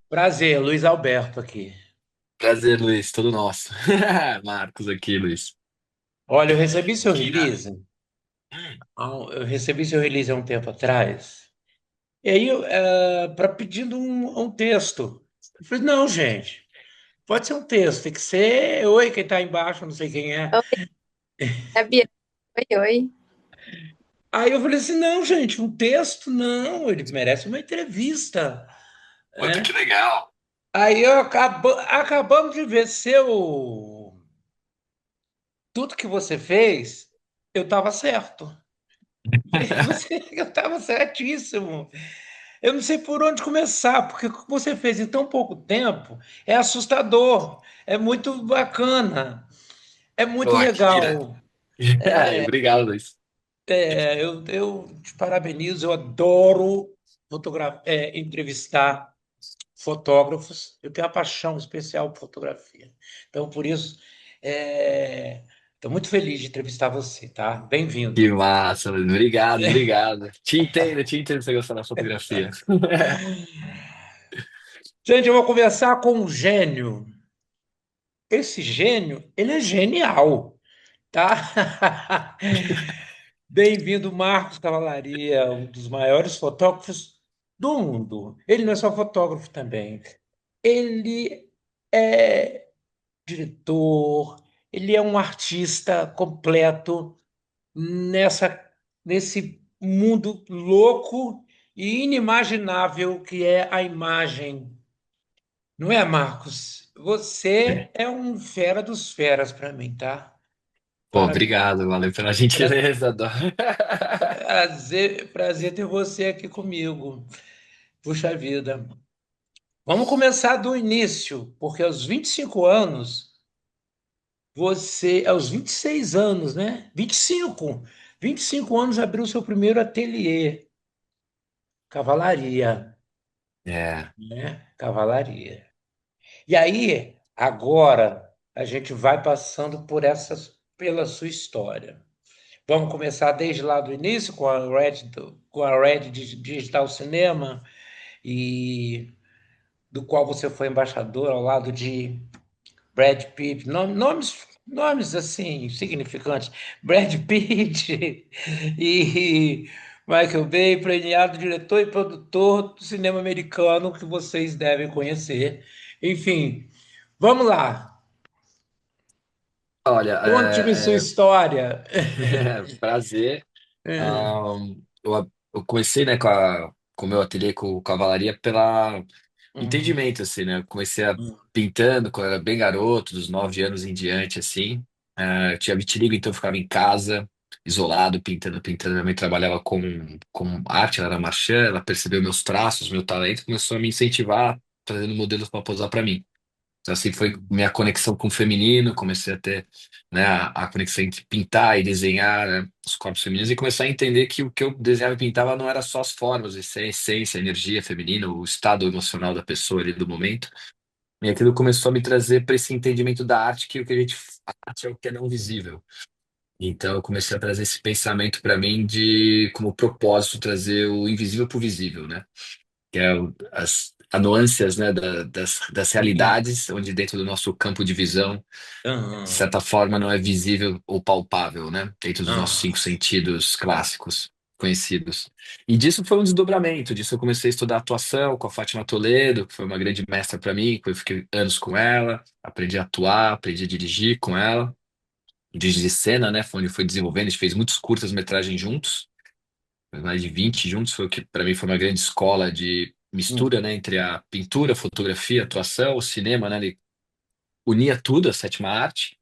Prazer, Luiz Alberto aqui. Prazer, Luiz, todo nosso. Marcos aqui, Luiz. Olha, eu recebi seu Que irado. release, Hum, há um tempo atrás, e aí para pedindo um texto. Eu falei, não, gente, pode ser um texto, tem que ser, oi, quem está embaixo, não sei quem é. Oi, Gabi. Oi, oi. Aí eu falei assim, não, gente, um texto, não, ele merece uma entrevista, puta, né? que legal. Aí acabamos de ver tudo que você fez, eu estava certo. Eu estava certíssimo. Eu não sei por onde começar, porque o que você fez em tão pouco tempo é assustador, é muito bacana, é muito Pô, que irado. legal. Obrigado, Luiz. Eu te parabenizo, eu adoro entrevistar fotógrafos, eu tenho uma paixão especial por fotografia. Então, por isso, estou muito feliz de entrevistar você, tá? Que Bem-vindo. massa, Luiz. Obrigado, obrigado. Te entendo você gostar da fotografia. Gente, eu vou conversar com um gênio. Esse gênio, ele é genial, tá? Bem-vindo, Marcos Cavalaria, um dos maiores fotógrafos do mundo. Ele não é só fotógrafo também. Ele é diretor, ele é um artista completo nesse mundo louco e inimaginável que é a imagem. Não é, Marcos? Você é um fera dos feras para mim, tá? Pô, Parabéns. obrigado, valeu pela Pra- gentileza. Prazer ter você aqui comigo. Puxa vida. Vamos começar do início, porque aos 25 anos, aos 26 anos, né? 25 anos abriu seu primeiro ateliê, cavalaria, É, né? Cavalaria. E aí, agora, a gente vai passando pela sua história. Vamos começar desde lá do início com a Red Digital Cinema, e do qual você foi embaixador ao lado de Brad Pitt, nomes assim significantes, Brad Pitt e Michael Bay, premiado diretor e produtor do cinema americano que vocês devem conhecer. Enfim, vamos lá. olha, Conte-me sua história. prazer. É. Eu comecei, né, com o meu ateliê com o Cavalaria pela Uhum. entendimento, assim, né? Eu comecei pintando quando eu era bem garoto, dos 9 anos em diante, assim. Eu tinha vitiligo, então eu ficava em casa, isolado, pintando, pintando. Minha mãe trabalhava com arte, ela era marchand, ela percebeu meus traços, meu talento, começou a me incentivar, trazendo modelos para posar para mim. Então, assim, foi minha conexão com o feminino, comecei a ter, né, a conexão entre pintar e desenhar, né, os corpos femininos e começar a entender que o que eu desenhava e pintava não era só as formas, isso é a essência, a energia feminina, o estado emocional da pessoa ali do momento. E aquilo começou a me trazer para esse entendimento da arte, que o que a arte é o que é não visível. Então, eu comecei a trazer esse pensamento para mim de, como propósito, trazer o invisível para o visível, né? Que é as nuances, né, das realidades, onde dentro do nosso campo de visão, de Aham, certa forma, não é visível ou palpável, né, dentro dos nossos aham. cinco sentidos clássicos, conhecidos. E disso foi um desdobramento, disso eu comecei a estudar atuação com a Fátima Toledo, que foi uma grande mestra para mim, eu fiquei anos com ela, aprendi a atuar, aprendi a dirigir com ela, dirigir cena, né, foi onde foi desenvolvendo, a gente fez muitos curtas-metragens juntos, mais de 20 juntos, foi o que para mim foi uma grande escola de mistura, né, entre a pintura, a fotografia, a atuação, o cinema, né, ele unia tudo, a sétima arte.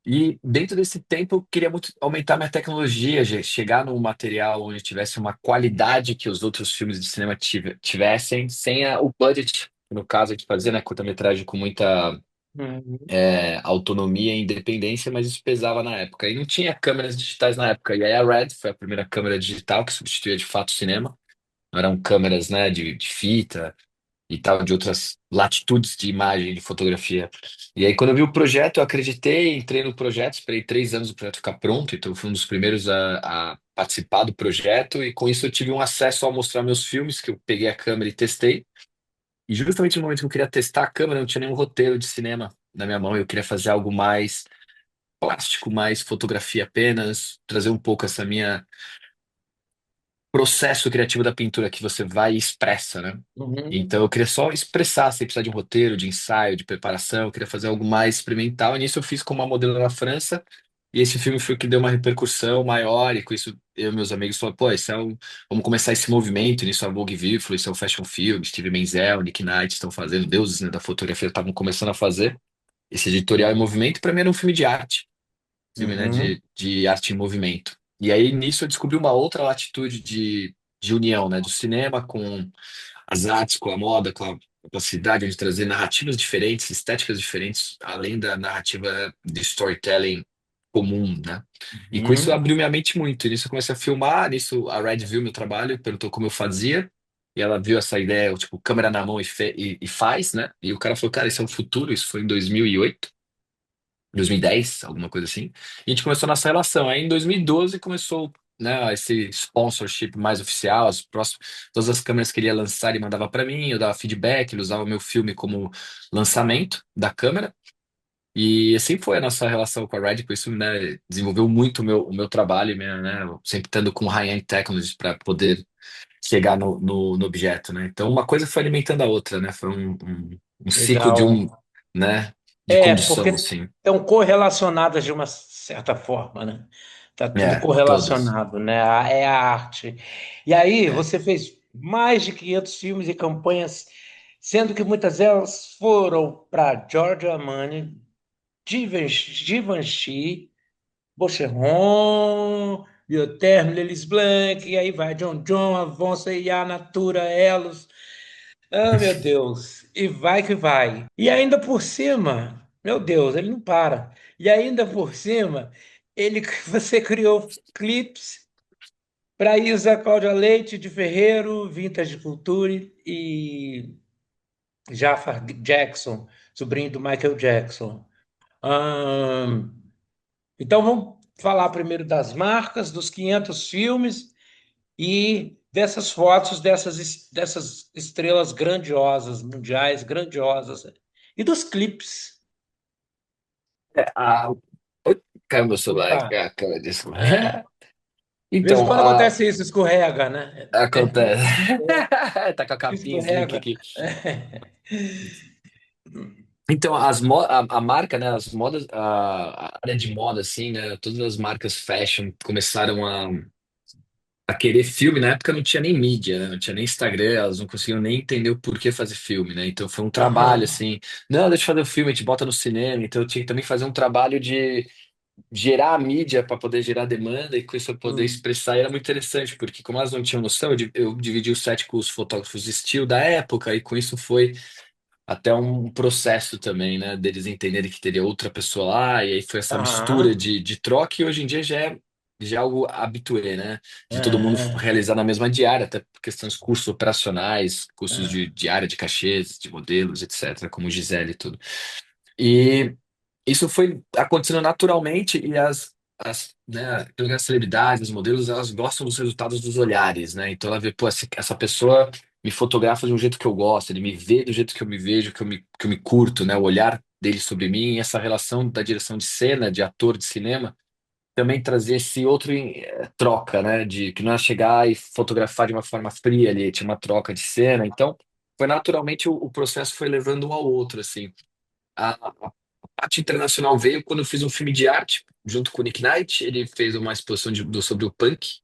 E dentro desse tempo eu queria muito aumentar minha tecnologia, chegar num material onde tivesse uma qualidade que os outros filmes de cinema tivessem, sem o budget, no caso de fazer, né, curta-metragem com muita Uhum. autonomia e independência, mas isso pesava na época. E não tinha câmeras digitais na época. E aí a Red foi a primeira câmera digital que substituía de fato o cinema. Não eram câmeras, né, de fita e tal, de outras latitudes de imagem, de fotografia. E aí, quando eu vi o projeto, eu acreditei, entrei no projeto, esperei 3 anos o projeto ficar pronto, então eu fui um dos primeiros a participar do projeto, e com isso eu tive um acesso a mostrar meus filmes, que eu peguei a câmera e testei. E justamente no momento que eu queria testar a câmera, não tinha nenhum roteiro de cinema na minha mão. Eu queria fazer algo mais plástico, mais fotografia apenas, trazer um pouco essa minha processo criativo da pintura que você vai e expressa, né? Uhum, Então eu queria só expressar, sem precisar de um roteiro, de ensaio, de preparação. Eu queria fazer algo mais experimental. E nisso eu fiz com uma modelo na França. E esse filme foi o que deu uma repercussão maior. E com isso eu e meus amigos falaram, pô, vamos começar esse movimento. E nisso a Vogue viu, falou, isso é o Fashion Film. Steve Menzel, Nick Knight estão fazendo. Deuses, né, da fotografia estavam começando a fazer esse editorial em movimento. Para mim era um filme de arte. Filme, né, uhum, de arte em movimento. E aí nisso eu descobri uma outra latitude de união, né, do cinema com as artes, com a moda, com a capacidade de trazer narrativas diferentes, estéticas diferentes, além da narrativa de storytelling comum, né? E com isso uhum. abriu minha mente muito. E nisso eu comecei a filmar, nisso a Red viu meu trabalho, perguntou como eu fazia, e ela viu essa ideia, eu, tipo, câmera na mão e faz, né? E o cara falou, cara, isso é o futuro, isso foi em 2008. 2010, alguma coisa assim. E a gente começou nossa relação. Aí em 2012 começou, né, esse sponsorship mais oficial, todas as câmeras que ele ia lançar ele mandava para mim, eu dava feedback, ele usava o meu filme como lançamento da câmera. E assim foi a nossa relação com a Red, por isso, né, desenvolveu muito o meu trabalho, né, sempre estando com high-end technologies para poder chegar no objeto, né? Então uma coisa foi alimentando a outra, né? Foi um ciclo Legal. né, de É, condução, porque assim. estão correlacionadas de uma certa forma, né? Tá tudo Todas. correlacionado, né? É a arte. E aí, É. você fez mais de 500 filmes e campanhas, sendo que muitas delas foram para Giorgio Armani, Givenchy, Boucheron, Bioterme, Lelis Blanc, e aí vai John John, Avon, C&A, Natura, Elos. Ah, meu Deus. E vai que vai. E ainda por cima, meu Deus, ele não para. E ainda por cima, ele, você criou clipes para Isa Cláudia Leite de Ferreiro, Vintage Culture e Jafar Jackson, sobrinho do Michael Jackson. Ahn, então vamos falar primeiro das marcas, dos 500 filmes e dessas fotos dessas estrelas grandiosas, mundiais grandiosas. E dos clipes. É, Oi, caiu meu celular. Opa! Cara, desculpa. De vez em Então, quando acontece isso, escorrega, né? acontece. Tá com a capinha Slick Escorrega. aqui. Então, a marca, né, as modas, a área de moda, assim, né, todas as marcas fashion começaram a querer filme. Na época não tinha nem mídia, né, não tinha nem Instagram, elas não conseguiam nem entender o porquê fazer filme, né? Então foi um trabalho, Aham. assim, não, deixa eu fazer o filme, a gente bota no cinema. Então eu tinha que também fazer um trabalho de gerar a mídia para poder gerar demanda e com isso eu poder Hum. expressar. E era muito interessante, porque como elas não tinham noção, eu dividi o set com os fotógrafos de estilo da época, e com isso foi até um processo também, né, deles entenderem que teria outra pessoa lá, e aí foi essa mistura Aham. de troca, e hoje em dia já é algo habitué, né, de todo mundo Aham. realizar na mesma diária, até por questões de custos operacionais, custos de Aham. diária de cachês, de modelos, etc., como Gisele e tudo. E isso foi acontecendo naturalmente e as celebridades, os modelos, elas gostam dos resultados dos olhares, né? Então ela vê, pô, essa pessoa me fotografa de um jeito que eu gosto, ele me vê do jeito que eu me vejo, que eu me curto, né? O olhar dele sobre mim, e essa relação da direção de cena, de ator de cinema, também trazer esse outro troca, né? De que não é chegar e fotografar de uma forma fria ali, tinha uma troca de cena. Então, foi naturalmente o processo foi levando um ao outro, assim. A parte internacional veio quando eu fiz um filme de arte junto com o Nick Knight. Ele fez uma exposição sobre o punk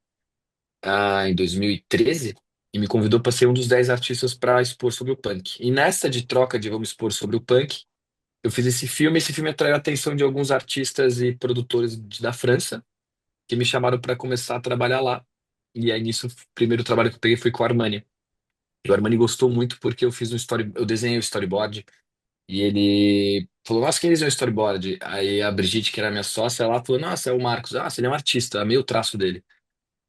em 2013 e me convidou para ser um dos 10 artistas para expor sobre o punk. E nessa de troca de vamos expor sobre o punk, eu fiz esse filme. Esse filme atraiu a atenção de alguns artistas e produtores da França que me chamaram para começar a trabalhar lá. E aí nisso, o primeiro trabalho que eu peguei foi com o Armani. E o Armani gostou muito porque eu desenhei o storyboard e ele falou, nossa, quem desenhou o storyboard? Aí a Brigitte, que era minha sócia, ela falou, nossa, é o Marcos. Ah, ele é um artista, amei o traço dele.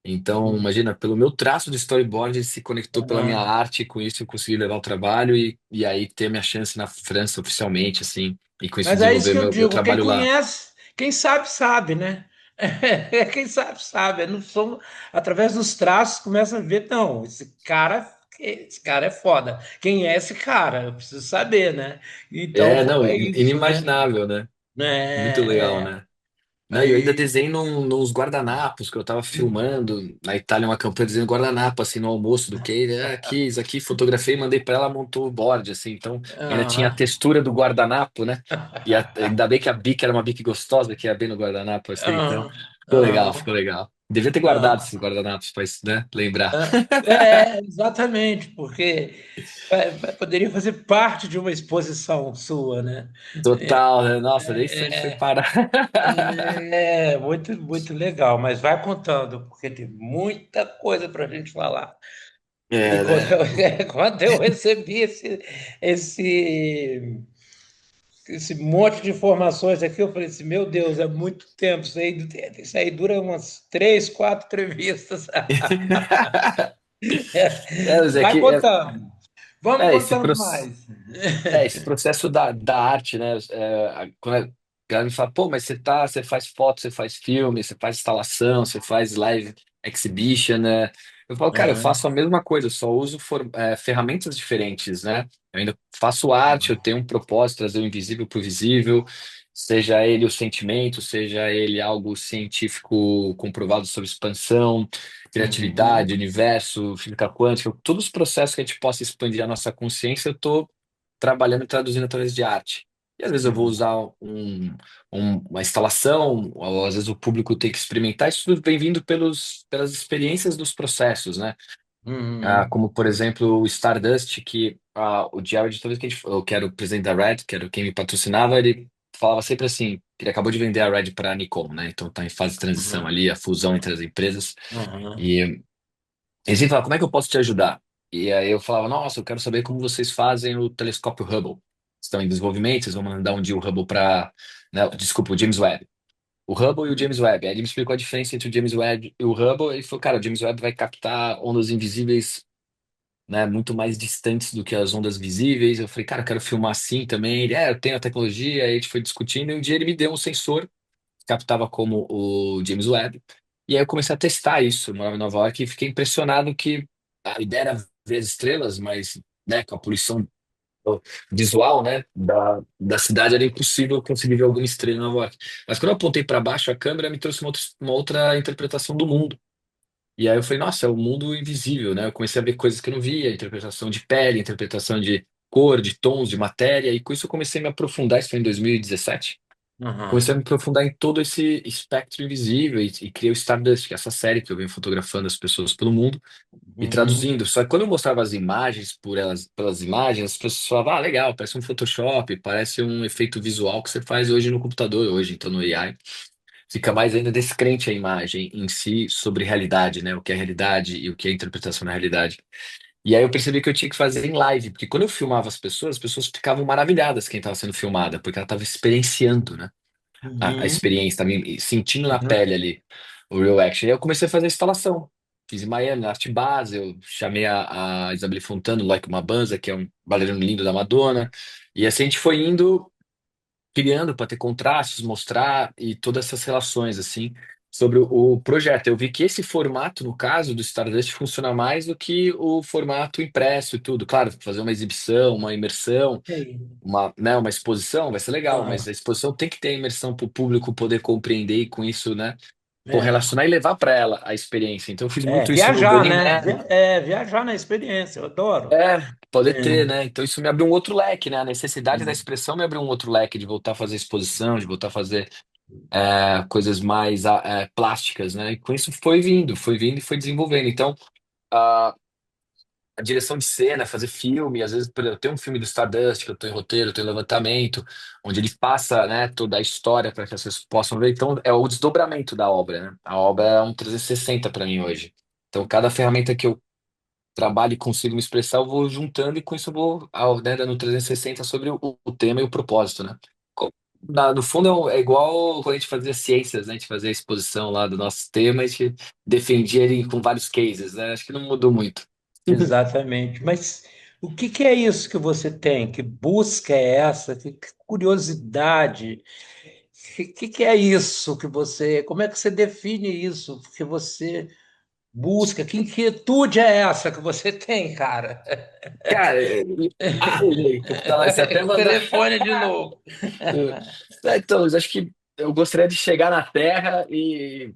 Então, imagina, pelo meu traço de storyboard, ele se conectou pela minha Aham. arte, e com isso eu consegui levar o trabalho e aí ter minha chance na França oficialmente, assim, e com isso Mas é isso desenvolver que eu meu digo, quem trabalho lá. conhece, quem sabe, sabe, né? Quem sabe, sabe. Não somos, através dos traços, começa a ver, não, esse cara. esse cara é foda. Quem é esse cara? Eu preciso saber, né? Então É, não, foi isso, né? inimaginável, né? Muito legal, É, né? Não, e eu ainda aí, desenhei nos guardanapos, que eu tava filmando na Itália uma campanha desenhando guardanapo, assim, no almoço do Keira. Aqui, isso aqui, fotografei, mandei pra ela, montou o board, assim. Então, ainda tinha a ah, textura do guardanapo, né? Ainda bem que a bique era uma bique gostosa, que ia bem no guardanapo, assim. Então, ah, ah, ficou legal. Devia ter guardado ah. esses guardanapos pra, né, lembrar. Exatamente, porque poderia fazer parte de uma exposição sua, né? Total, né? Nossa, nem sei onde foi É, parar. muito, muito legal, mas vai contando, porque tem muita coisa para a gente falar. E É, quando né? quando eu recebi esse, esse monte de informações aqui, eu falei assim, meu Deus, é muito tempo, isso aí dura umas 3, 4 entrevistas. Mas é Vai que contando, vamos é, esse, contando mais. esse processo da arte, né? Quando a galera me fala, pô, mas você faz foto, você faz filme, você faz instalação, você faz live exhibition, né? Eu falo, cara, eu Aham, faço a mesma coisa, eu só uso ferramentas diferentes, né? Eu ainda faço arte, eu tenho um propósito, trazer o invisível para o visível, seja ele o sentimento, seja ele algo científico comprovado sobre expansão, criatividade, uhum, universo, física quântica, todos os processos que a gente possa expandir a nossa consciência, eu estou trabalhando e traduzindo através de arte. E às vezes eu vou uhum, usar uma instalação, ou às vezes o público tem que experimentar, isso tudo vem vindo pelas experiências dos processos, né? uhum, Como, por exemplo, o Stardust, que o Jared, toda vez que eu que era o presidente da Red, que era quem me patrocinava, ele falava sempre assim, que ele acabou de vender a Red para a Nikon, né? Então está em fase de transição uhum, ali, a fusão entre as empresas. uhum, E eles sempre falavam, como é que eu posso te ajudar? E aí eu falava, nossa, eu quero saber como vocês fazem o telescópio Hubble. Estão em desenvolvimento, vocês vão mandar um dia o Hubble para, desculpa, o James Webb. O Hubble e o James Webb. Aí ele me explicou a diferença entre o James Webb e o Hubble. Ele falou, cara, o James Webb vai captar ondas invisíveis, né, muito mais distantes do que as ondas visíveis. Eu falei, cara, eu quero filmar assim também. Ele, eu tenho a tecnologia. Aí a gente foi discutindo e um dia ele me deu um sensor que captava como o James Webb. E aí eu comecei a testar isso. Eu morava em Nova York e fiquei impressionado que a ideia era ver as estrelas, mas, né, com a poluição visual, né, da cidade era impossível conseguir ver alguma estrela em Nova York. Mas quando eu apontei para baixo, a câmera me trouxe uma outra interpretação do mundo. E aí eu falei, nossa, é o mundo invisível, né? Eu comecei a ver coisas que eu não via, interpretação de pele, interpretação de cor, de tons, de matéria, e com isso eu comecei a me aprofundar, isso foi em 2017. Comecei a me uhum, aprofundar em todo esse espectro invisível e criei o Stardust, que é essa série que eu venho fotografando as pessoas pelo mundo e uhum. traduzindo. Só que quando eu mostrava as imagens pelas imagens, as pessoas falavam, legal, parece um Photoshop, parece um efeito visual que você faz hoje no computador, hoje, então no AI. Fica mais ainda descrente a imagem em si sobre realidade, né? O que é realidade e o que é interpretação da realidade. E aí eu percebi que eu tinha que fazer em live, porque quando eu filmava as pessoas ficavam maravilhadas quem estava sendo filmada, porque ela estava experienciando, né? A Uhum, experiência, tá sentindo na uhum, pele ali o real action. E aí eu comecei a fazer a instalação. Fiz em Miami, na Arte Base, eu chamei a Isabelle Fontano, Like uma Banza, que é um bailarino lindo da Madonna. E assim a gente foi indo, criando para ter contrastes, mostrar e todas essas relações, assim, sobre o projeto. Eu vi que esse formato, no caso do Stardust, funciona mais do que o formato impresso e tudo. Claro, fazer uma exibição, uma imersão, sei. uma exposição vai ser legal, mas Aham, a exposição tem que ter a imersão para o público poder compreender e com isso, né, é. correlacionar e levar para ela a experiência. Então eu fiz É, muito isso no viajar, Burning né? Man. Viajar na experiência, eu adoro. É, poder ter, É, né? Então isso me abriu um outro leque, né? A necessidade da expressão me abriu um outro leque de voltar a fazer exposição, de voltar a fazer coisas mais plásticas, né? E com isso foi vindo e foi desenvolvendo. Então, a direção de cena, fazer filme, às vezes, por exemplo, tem um filme do Stardust que eu tô em roteiro, eu tô em levantamento, onde ele passa, né, toda a história para que as pessoas possam ver. Então, é o desdobramento da obra, né? A obra é um 360 para mim hoje. Então, cada ferramenta que eu trabalho e consigo me expressar, eu vou juntando e com isso eu vou, né, dando 360 sobre o tema e o propósito, né? No fundo é igual quando a gente fazia ciências, né? A gente fazia a exposição lá do nosso tema, a gente defendia ele com vários cases, né? Acho que não mudou muito. exatamente. Mas o que que é isso que você tem? Que busca é essa? Que curiosidade? Que é isso que você. Como é que você define isso? Porque você busca? Que inquietude é essa que você tem, cara? Cara, gente, você até O mandou. telefone de novo. Então, eu acho que eu gostaria de chegar na Terra e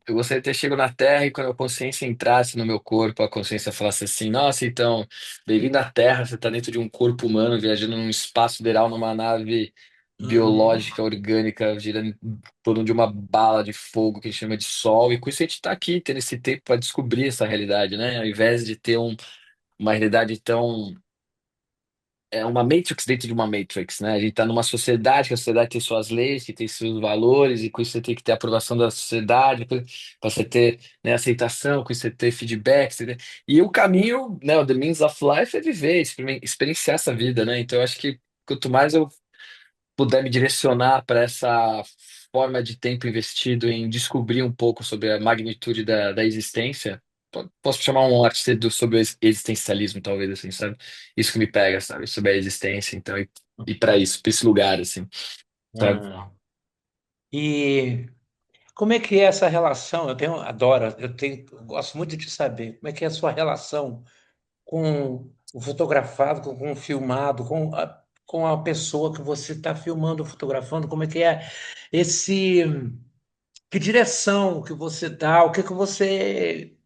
eu gostaria de ter chegado na Terra e quando a consciência entrasse no meu corpo, a consciência falasse assim: Nossa, então, bem-vindo à Terra, você está dentro de um corpo humano viajando num espaço sideral, numa nave Uhum, biológica, orgânica, girando em torno de uma bala de fogo que a gente chama de Sol, e com isso a gente está aqui, tendo esse tempo para descobrir essa realidade, né? Ao invés de ter uma realidade tão uma Matrix dentro de uma Matrix, né? A gente tá numa sociedade, que a sociedade tem suas leis, que tem seus valores, e com isso você tem que ter aprovação da sociedade, para você ter, né, aceitação, com isso você ter feedback. E o caminho, né, o The Means of Life é viver, experienciar essa vida, né? Então eu acho que quanto mais eu puder me direcionar para essa forma de tempo investido em descobrir um pouco sobre a magnitude da existência, posso chamar um artista sobre o existencialismo, talvez, assim, sabe? Isso que me pega, sabe? Sobre a existência, então, e para isso, para esse lugar, assim, sabe? uhum. E como é que é essa relação? Adoro, eu gosto muito de saber como é que é a sua relação com o fotografado, com o filmado, com a pessoa que você está filmando, fotografando, como é que é esse, que direção que você dá, o que que você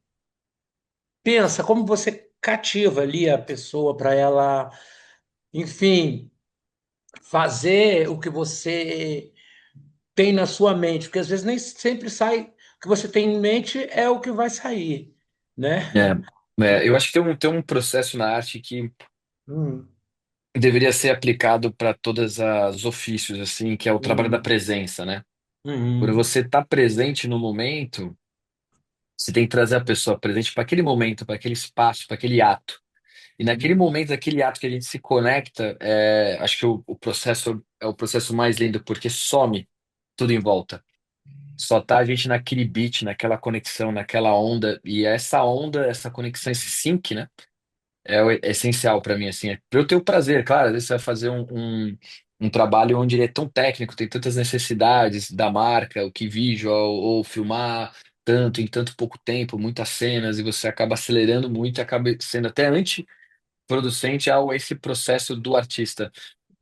pensa, como você cativa ali a pessoa para ela, enfim, fazer o que você tem na sua mente, porque às vezes nem sempre sai, o que você tem em mente é o que vai sair, né? Eu acho que tem um processo na arte que Hum, deveria ser aplicado para todas as ofícios, assim, que é o trabalho da hum, presença, né? Quando hum, você está presente no momento, você tem que trazer a pessoa presente para aquele momento, para aquele espaço, para aquele ato. E naquele hum, momento, aquele ato que a gente se conecta, acho que o processo é o processo mais lindo, porque some tudo em volta. Só tá a gente naquele beat, naquela conexão, naquela onda, e essa onda, essa conexão, esse sync, né? É essencial para mim, assim. Para eu ter o prazer, claro, às vezes você vai fazer um trabalho onde ele é tão técnico, tem tantas necessidades da marca, o que visual, ou filmar tanto, em tanto pouco tempo, muitas cenas, e você acaba acelerando muito e acaba sendo até producente ao esse processo do artista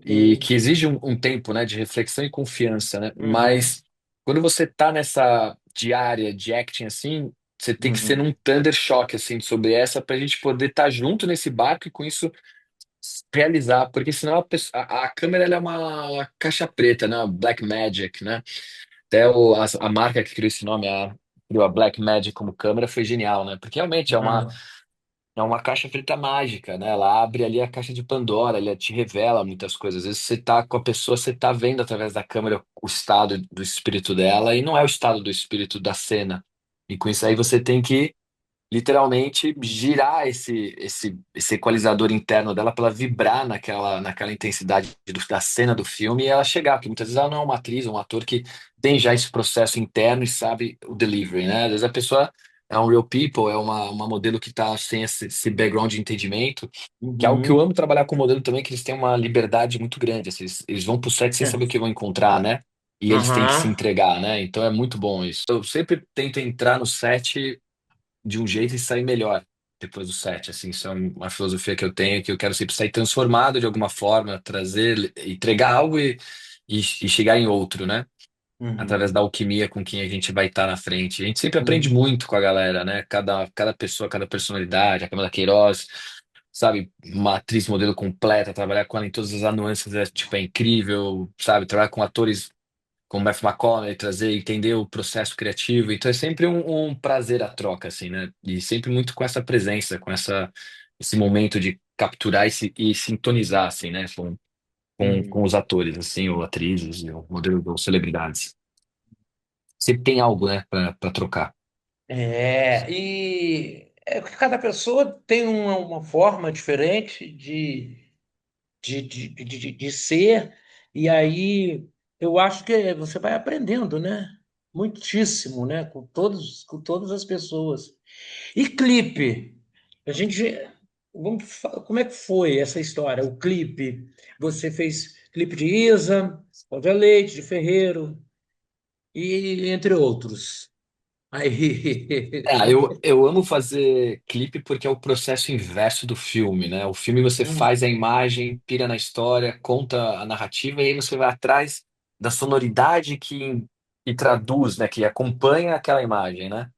e sim, que exige um tempo, né, de reflexão e confiança, né? uhum, Mas quando você tá nessa diária de acting assim, você tem que ser uhum, num thunder shock assim sobre essa para a gente poder estar junto nesse barco e com isso realizar, porque senão a câmera ela é uma caixa preta, né? Uma Black Magic, né? Até a marca que criou esse nome, criou a Black Magic como câmera foi genial, né? Porque realmente uhum, é uma caixa preta mágica, né? Ela abre ali a caixa de Pandora, ela te revela muitas coisas. Às vezes você tá com a pessoa, você tá vendo através da câmera o estado do espírito dela e não é o estado do espírito da cena. E com isso aí você tem que literalmente girar esse equalizador interno dela para ela vibrar naquela intensidade da cena do filme e ela chegar, porque muitas vezes ela não é uma atriz, um ator que tem já esse processo interno e sabe o delivery, né? Às vezes a pessoa é um real people, é uma modelo que está sem esse background de entendimento, que é algo que eu uhum, amo trabalhar com modelo também, que eles têm uma liberdade muito grande, assim, eles vão pro set sem é, saber o que vão encontrar, né? E eles têm que se aham, entregar, né? Então é muito bom isso. Eu sempre tento entrar no set de um jeito e sair melhor depois do set. Assim, isso é uma filosofia que eu tenho, que eu quero sempre sair transformado de alguma forma, trazer, entregar algo e chegar em outro, né? Através da uhum, alquimia com quem a gente vai estar na frente. A gente sempre aprende uhum, muito com a galera, né? Cada pessoa, cada personalidade, a Camila Queiroz, sabe? Uma atriz modelo completa, trabalhar com ela em todas as nuances tipo, é incrível, sabe? Trabalhar com atores como Matthew McConaughey, trazer, entender o processo criativo. Então é sempre um prazer a troca, assim, né? E sempre muito com essa presença, esse momento de capturar e sintonizar, assim, né? Com uhum. os atores, assim, ou atrizes, ou modelos, ou celebridades. Sempre tem algo, né, para trocar. E é que cada pessoa tem uma forma diferente de ser, e aí eu acho que você vai aprendendo, né? Muitíssimo, né? Com todas as pessoas. E clipe? A gente. Como é que foi essa história? O clipe? Você fez clipe de Isa, Cláudia Leite, de Ferreiro, e entre outros. Aí. Eu amo fazer clipe porque é o processo inverso do filme, né? O filme você Hum, faz a imagem, pira na história, conta a narrativa e aí você vai atrás da sonoridade que traduz, né? Que acompanha aquela imagem, né?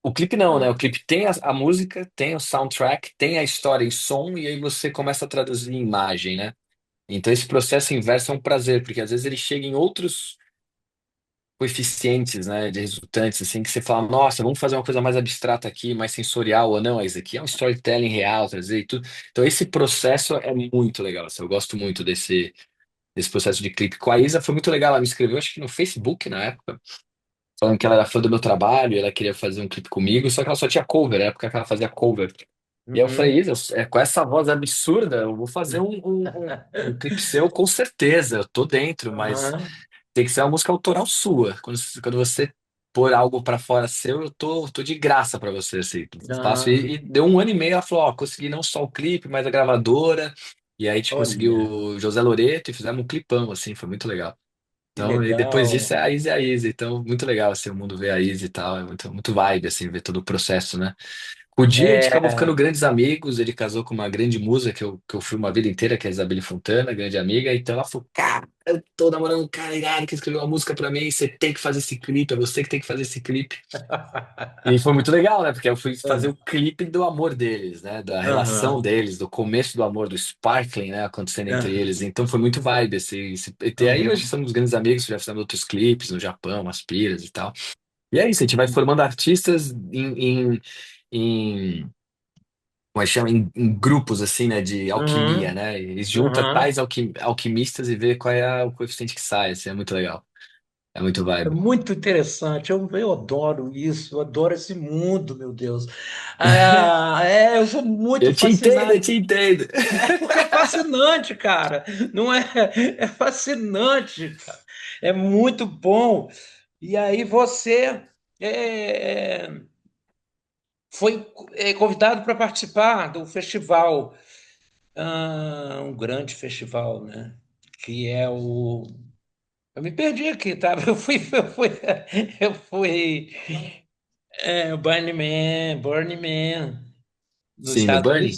O clipe não, né? O clipe tem a música, tem o soundtrack, tem a história em som e aí você começa a traduzir em imagem, né? Então esse processo inverso é um prazer, porque às vezes ele chega em outros coeficientes, né, de resultantes, assim, que você fala, nossa, vamos fazer uma coisa mais abstrata aqui, mais sensorial, ou não, isso aqui é um storytelling real, trazer e tudo. Então, esse processo é muito legal, assim, eu gosto muito desse processo de clipe. Com a Isa foi muito legal, ela me escreveu, acho que no Facebook na época, falando que ela era fã do meu trabalho, ela queria fazer um clipe comigo, só que ela só tinha cover, na época que ela fazia cover. E aí eu falei, uhum. Isa, com essa voz absurda, eu vou fazer um clipe seu com certeza, eu tô dentro, mas Aham, tem que ser uma música autoral sua. Quando você pôr algo pra fora seu, tô de graça pra você, assim. Faço. E aham. deu um ano e meio, ela falou, ó, consegui não só o clipe, mas a gravadora. E aí a gente conseguiu Olha, o José Loreto e fizemos um clipão, assim, foi muito legal. que Então, e depois disso legal. é a Izzy. Então, muito legal, assim, o mundo ver a Izzy e tal. É muito vibe, assim, ver todo o processo, né? O dia a gente acabou ficando É, grandes amigos, ele casou com uma grande musa que eu fui uma vida inteira, que é a Isabelle Fontana, grande amiga, então ela falou, cara, eu tô namorando um cara irado que escreveu uma música pra mim, você tem que fazer esse clipe, é você que tem que fazer esse clipe. E foi muito legal, né, porque eu fui fazer o clipe do amor deles, né, da relação aham, deles, do começo do amor, do sparkling, né, acontecendo entre aham, eles, então foi muito vibe, e aí hoje aham. somos grandes amigos, já fizemos outros clipes no Japão, umas piras e tal. E é isso, a gente vai formando artistas em como é que chama, em grupos assim, né, de alquimia, Uhum, né? E junta uhum. tais alquimistas e vê qual é o coeficiente que sai, assim, é muito legal. É muito É vibe. muito interessante, eu adoro isso, eu adoro esse mundo, meu Deus. Ah, eu sou muito Eu te entendo, eu fascinado, te entendo. porque é fascinante, cara, não é? É fascinante, cara. É muito bom. E aí você é, foi convidado para participar do festival, um grande festival, né? Que é o. Eu me perdi aqui, tá? Eu fui o Burning Man, nos Sim, no Estados Unidos. Bunny.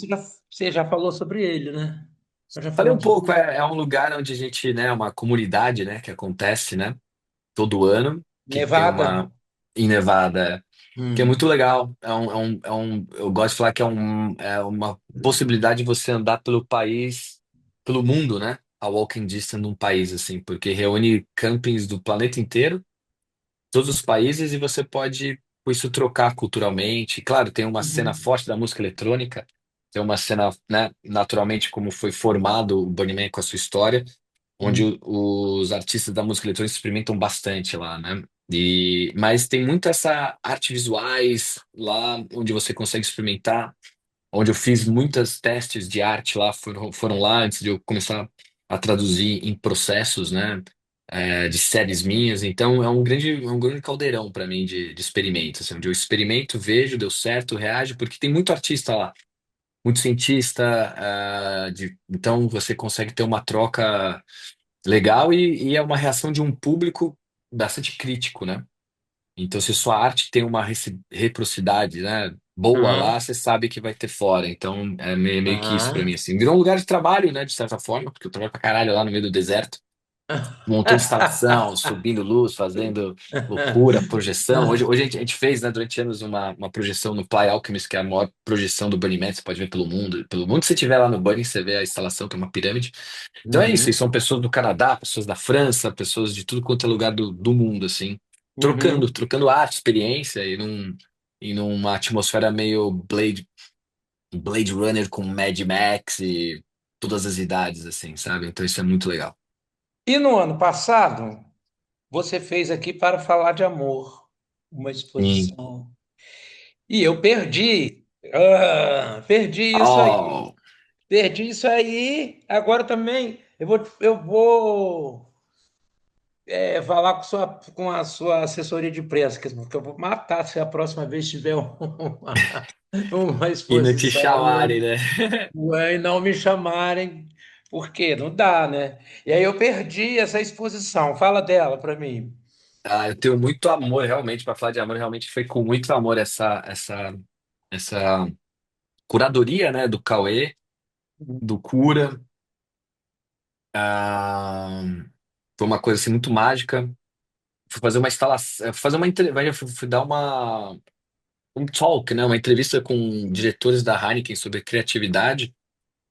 Você já falou sobre ele, né? Nós já Falei um falamos sobre pouco, ele. é um lugar onde a gente, né, é uma comunidade, né, que acontece, né, todo ano, que tem Nevada. uma em Nevada, que é Hum. muito legal. Eu gosto de falar que é uma possibilidade de você andar pelo país, pelo mundo, né? A walking distance num país, assim, porque reúne campings do planeta inteiro, todos os países, e você pode, com isso, trocar culturalmente. Claro, tem uma cena Uhum. forte da música eletrônica, tem uma cena, né, naturalmente, como foi formado o Burning Man com a sua história onde Uhum. os artistas da música eletrônica experimentam bastante lá, né? Mas tem muito essa arte visuais lá onde você consegue experimentar, onde eu fiz muitos testes de arte lá, foram lá antes de eu começar a traduzir em processos, né? De séries minhas, então é um grande caldeirão para mim de experimentos, assim, onde eu experimento, vejo, deu certo, reage, porque tem muito artista lá, muito cientista, então você consegue ter uma troca legal e é uma reação de um público bastante crítico, né? Então, se sua arte tem uma reciprocidade, né, boa lá, Aham. você sabe que vai ter fora. Então, é meio que isso pra Aham. mim, assim. Virou um lugar de trabalho, né, de certa forma, porque eu trabalho pra caralho lá no meio do deserto, montando instalação, subindo luz, fazendo loucura, projeção. Hoje a gente fez, né, durante anos uma projeção no Play Alchemist, que é a maior projeção do Burning Man, você pode ver pelo mundo. Pelo mundo que você estiver lá no Burning, você vê a instalação, que é uma pirâmide. Então é isso, e Uhum. são pessoas do Canadá, pessoas da França, pessoas de tudo quanto é lugar do mundo, assim, trocando, Uhum. trocando arte, experiência, e numa atmosfera meio Blade Runner com Mad Max e todas as idades, assim, sabe? Então isso é muito legal. E no ano passado, você fez aqui para falar de amor, uma Sim. exposição. E eu perdi. Perdi isso aí. Oh, Perdi isso aí. Agora também eu vou falar com a sua assessoria de imprensa, porque eu vou matar se a próxima vez tiver uma e não te exposição chamarem, né? e não me chamarem, porque não dá, né? E aí eu perdi essa exposição. Fala dela para mim. Eu tenho muito amor, realmente, para falar de amor, realmente foi com muito amor essa curadoria, né, do Cauê, do Cura. Ah, foi uma coisa assim muito mágica. Fui fazer uma instalação, fazer uma entrevista, fui dar um talk, né, uma entrevista com diretores da Heineken sobre criatividade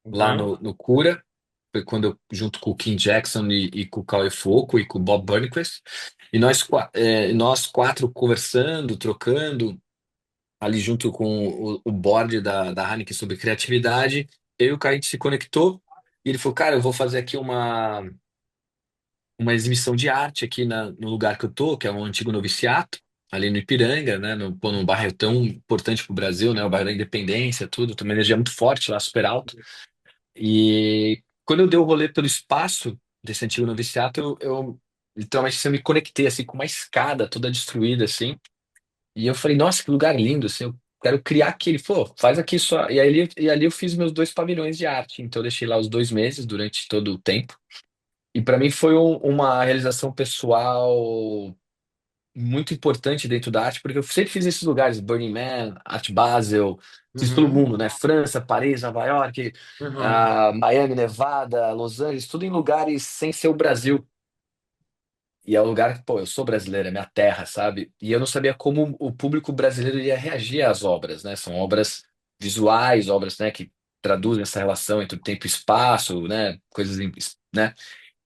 lá Uhum, no Cura. Foi quando eu, junto com o Kim Jackson e com o Cauê Foucault e com o Bob Burnquist, e nós quatro conversando, trocando, ali junto com o board da Heineken sobre criatividade. Eu e o Caio, a gente se conectou e ele falou, cara, eu vou fazer aqui uma exibição de arte aqui no lugar que eu tô, que é um antigo noviciato, ali no Ipiranga, né, pô, num bairro tão importante para o Brasil, né, o bairro da Independência, tudo, tem uma energia muito forte lá, super alta. E quando eu dei o rolê pelo espaço desse antigo noviciato, eu literalmente assim, eu me conectei assim com uma escada toda destruída assim, e eu falei, nossa, que lugar lindo, assim, eu quero criar aqui. Ele falou, faz aqui só. E ali eu fiz meus 2 pavilhões de arte. Então eu deixei lá os 2 meses durante todo o tempo. E para mim foi uma realização pessoal muito importante dentro da arte, porque eu sempre fiz esses lugares, Burning Man, Art Basel, fiz pelo uhum, mundo, né? França, Paris, Nova York, uhum. Miami, Nevada, Los Angeles, tudo em lugares sem ser o Brasil. E é o lugar que, pô, eu sou brasileiro, é minha terra, sabe? E eu não sabia como o público brasileiro ia reagir às obras, né? São obras visuais, obras, né, que traduzem essa relação entre o tempo e espaço, né? Coisas, né?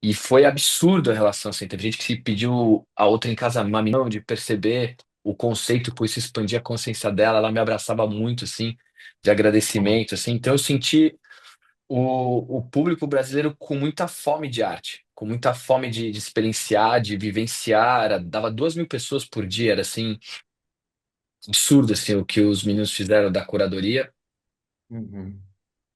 E foi absurdo a relação, assim. Teve gente que se pediu a outra em casamento, de perceber o conceito, por isso expandir a consciência dela. Ela me abraçava muito, assim, de agradecimento, assim. Então eu senti o público brasileiro com muita fome de arte, com muita fome de experienciar, de vivenciar. Dava 2.000 pessoas por dia, era assim, absurdo, assim, o que os meninos fizeram da curadoria, Uhum.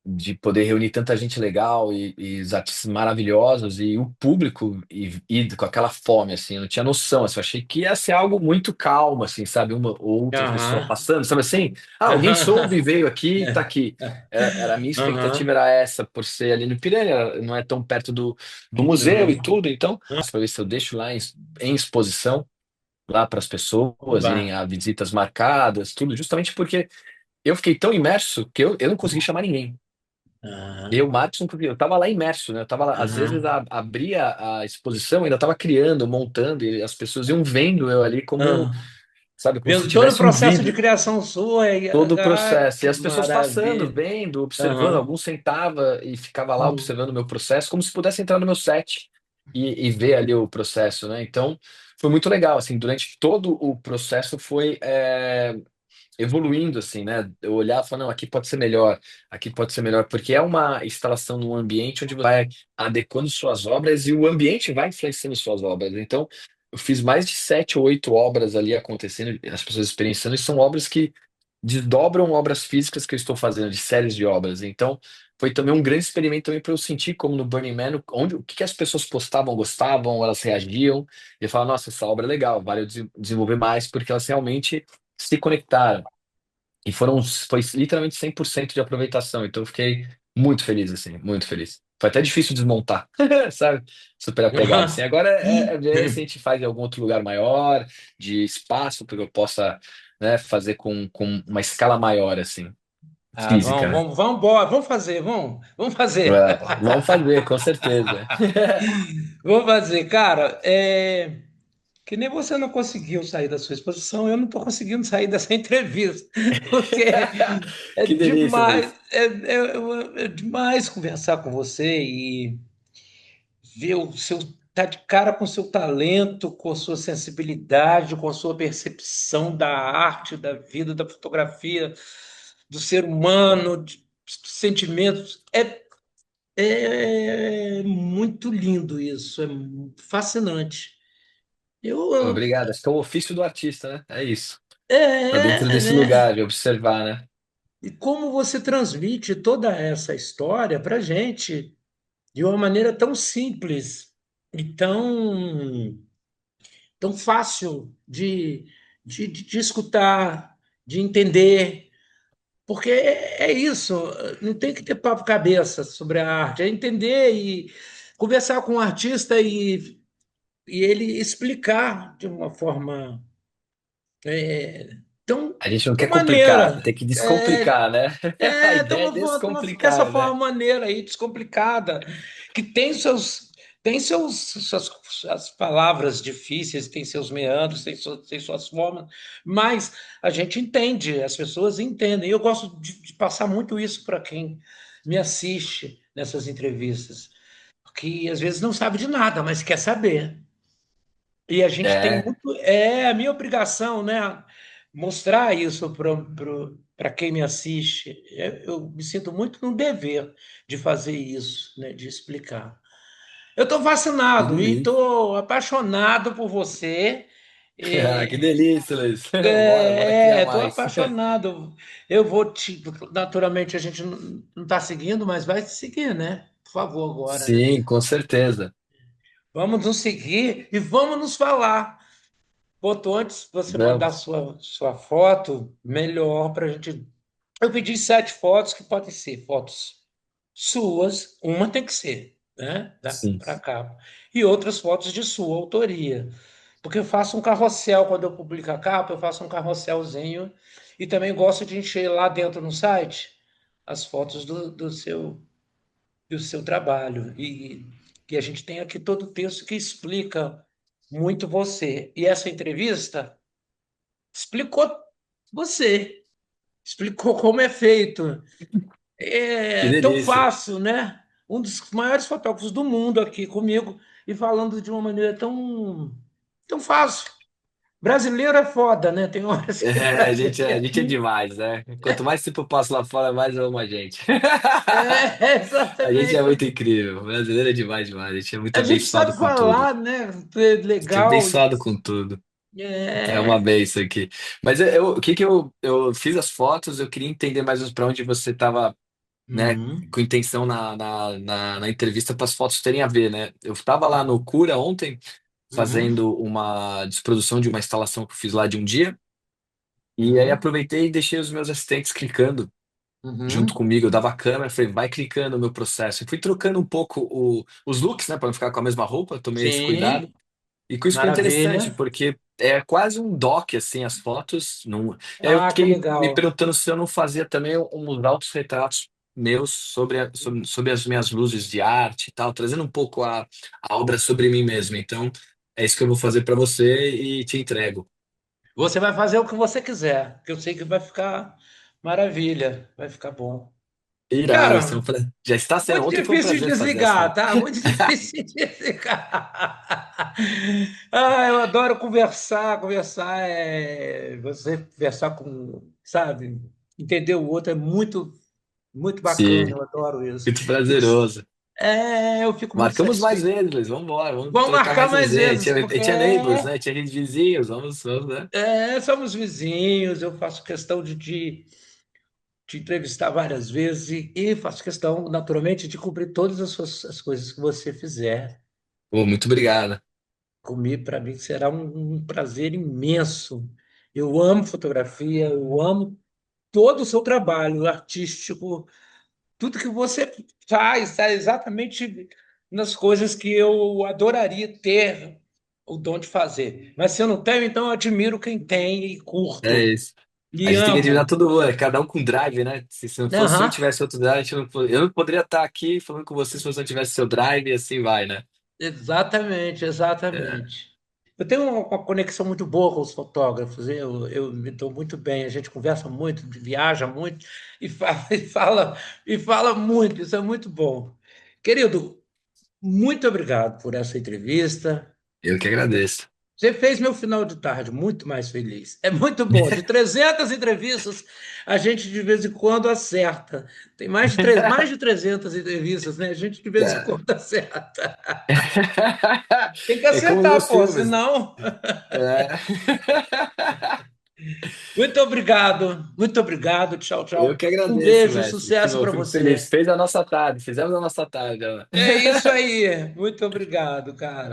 de poder reunir tanta gente legal e os artistas maravilhosos e o público e com aquela fome, assim, eu não tinha noção, assim, eu achei que ia ser algo muito calmo, assim, sabe, uma ou outra pessoa Aham. passando, sabe assim? Ah, alguém soube, veio aqui, tá aqui. A minha expectativa Aham. era essa, por ser ali no Ipiranga, não é tão perto do museu e Uhum. tudo, então, para ver se eu deixo lá em exposição, lá para as pessoas irem Oba. a visitas marcadas, tudo, justamente porque eu fiquei tão imerso que eu não consegui chamar ninguém. Aham. Eu, Marcos, não podia. Eu tava lá imerso, né? Eu tava lá, às vezes Aham. abria a exposição, eu ainda tava criando, montando, e as pessoas iam vendo eu ali como, Aham. sabe, como se eu Vendo todo o tivesse um processo de vídeo, criação sua e todo o ai, processo. E que as pessoas passando, maravilha. vendo, observando, Aham. alguns sentava e ficava lá Uhum. observando o meu processo, como se pudesse entrar no meu set e ver ali o processo, né? Então, foi muito legal, assim, durante todo o processo foi evoluindo, assim, né? Eu olhava e falava, não, aqui pode ser melhor, porque é uma instalação num ambiente onde você vai adequando suas obras e o ambiente vai influenciando suas obras. Então, eu fiz mais de 7 ou 8 obras ali acontecendo, as pessoas experienciando, e são obras que desdobram obras físicas que eu estou fazendo, de séries de obras. Então, foi também um grande experimento também para eu sentir como no Burning Man, onde, o que que as pessoas postavam, gostavam, elas reagiam, e eu falava, nossa, essa obra é legal, vale eu desenvolver mais, porque elas realmente se conectaram. E foi literalmente 100% de aproveitação. Então eu fiquei muito feliz, assim, muito feliz. Foi até difícil desmontar, sabe? Super apegado, assim. Agora é ver se a gente faz em algum outro lugar maior, de espaço, para que eu possa, né, fazer com uma escala maior, assim, Ah, física, vamos, né? vamos, vamos embora, vamos fazer. Vamos fazer, com certeza. Vamos fazer, cara. Que nem você não conseguiu sair da sua exposição, eu não estou conseguindo sair dessa entrevista, porque é Que delícia, demais, Luiz. é demais conversar com você e ver o seu tá de cara com o seu talento, com a sua sensibilidade, com a sua percepção da arte, da vida, da fotografia, do ser humano, de sentimentos. É muito lindo isso, é fascinante. Eu, Obrigado. Acho que é o ofício do artista, né? É isso. Tá dentro desse né? lugar, de observar, né? E como você transmite toda essa história para gente de uma maneira tão simples e tão fácil de escutar, de entender, porque é isso, não tem que ter papo cabeça sobre a arte, é entender e conversar com o artista e e ele explicar de uma forma tão, A gente não tão quer complicar, maneira. tem que descomplicar, né? A Tem ideia é dessa descomplicar, forma né? maneira aí, descomplicada, que suas palavras difíceis, tem seus meandros, tem suas formas, mas a gente entende, as pessoas entendem. Eu gosto de passar muito isso para quem me assiste nessas entrevistas, que às vezes não sabe de nada, mas quer saber. E a gente tem É, muito. É a minha obrigação, né? Mostrar isso para quem me assiste. Eu me sinto muito no dever de fazer isso, né? De explicar. Eu estou que vacinado e delícia. estou apaixonado por você. Ah, que delícia, Luiz. Bora criar Estou mais. apaixonado. Eu vou te. Naturalmente, a gente não está seguindo, mas vai seguir, né? Por favor, agora, né? Sim, com certeza. Vamos nos seguir e vamos nos falar. Quanto antes você mandar Vamos. sua foto, melhor para a gente. Eu pedi 7 fotos que podem ser fotos suas, uma tem que ser, né? Sim. Para capa. E outras fotos de sua autoria. Porque eu faço um carrossel, quando eu publico a capa, eu faço um carrosselzinho e também gosto de encher lá dentro no site as fotos do seu trabalho. E a gente tem aqui todo o texto que explica muito você. E essa entrevista explicou você, explicou como é feito. Que É tão delícia. fácil, né? Um dos maiores fotógrafos do mundo aqui comigo e falando de uma maneira tão fácil. Brasileiro é foda, né? Tem horas que é É, a brasileiro. gente é demais, né? Quanto mais tempo eu passo lá fora, mais eu amo a gente. A gente é Exatamente. muito incrível. O brasileiro é demais, demais. A gente é muito A gente abençoado sabe com tudo. falar, né? A gente é Legal. abençoado com tudo. É uma É. benção aqui. Mas o que que eu fiz as fotos, eu queria entender mais ou menos para onde você estava, né, Uhum, com intenção na entrevista para as fotos terem a ver, né? Eu estava lá no Cura ontem, uhum, fazendo uma desprodução de uma instalação que eu fiz lá de um dia, e aí uhum, aproveitei e deixei os meus assistentes clicando junto uhum. comigo. Eu dava a câmera, falei, vai clicando no meu processo. E fui trocando um pouco os looks, né, para não ficar com a mesma roupa, tomei esse cuidado. Sim, E com isso foi interessante, maravilha. porque é quase um doc, assim, as fotos. Não... E aí eu Ah, que fiquei me legal. perguntando se eu não fazia também uns autorretratos meus sobre as minhas luzes de arte e tal, trazendo um pouco a obra sobre mim mesmo. Então, é isso que eu vou fazer para você e te entrego. Você vai fazer o que você quiser, que eu sei que vai ficar maravilha, vai ficar bom. Irado, vai ser Cara, já está sendo. muito Ontem foi um difícil de prazer fazer as desligar, fotos. tá? Muito difícil de desligar. Eu adoro conversar você conversar com, sabe, entender o outro é muito bacana, Sim, eu adoro isso. muito prazeroso. Eu fico muito Marcamos mais satisfeito. vezes, Luiz. Vamos embora, vamos Vamos trocar marcar mais mais resenha. vezes, porque Tinha neighbors, né? Tinha gente vizinhos. Vamos, né? somos vizinhos, eu faço questão de te entrevistar várias vezes e faço questão, naturalmente, de cumprir todas as coisas que você fizer. Pô, muito obrigado. Comigo, para mim, será um prazer imenso. Eu amo fotografia, eu amo todo o seu trabalho artístico, tudo que você faz, está exatamente nas coisas que eu adoraria ter o dom de fazer. Mas se eu não tenho, então eu admiro quem tem e É curto. isso. A E gente tem que admirar amo. todo mundo, cada um com drive, né? Se não fosse eu Aham, tivesse outro drive, eu não poderia estar aqui falando com você se você não tivesse seu drive e assim vai, né? exatamente, É. exatamente. Eu tenho uma conexão muito boa com os fotógrafos, eu me dou muito bem, a gente conversa muito, viaja muito e fala, e fala muito, isso é muito bom. Querido, muito obrigado por essa entrevista. Eu que agradeço. Você fez meu final de tarde muito mais feliz. É muito bom. De 300 entrevistas, a gente de vez em quando acerta. Tem mais de 300 entrevistas, né? A gente de vez em É. quando acerta. Tem que É como acertar, meus pô, filmes. senão. É. Muito obrigado, muito obrigado. Tchau, Eu tchau. que Um agradeço, beijo, mestre. De sucesso novo, para fico feliz. você. Fez a nossa tarde, fizemos a nossa tarde, Ana. É isso aí. Muito obrigado, cara.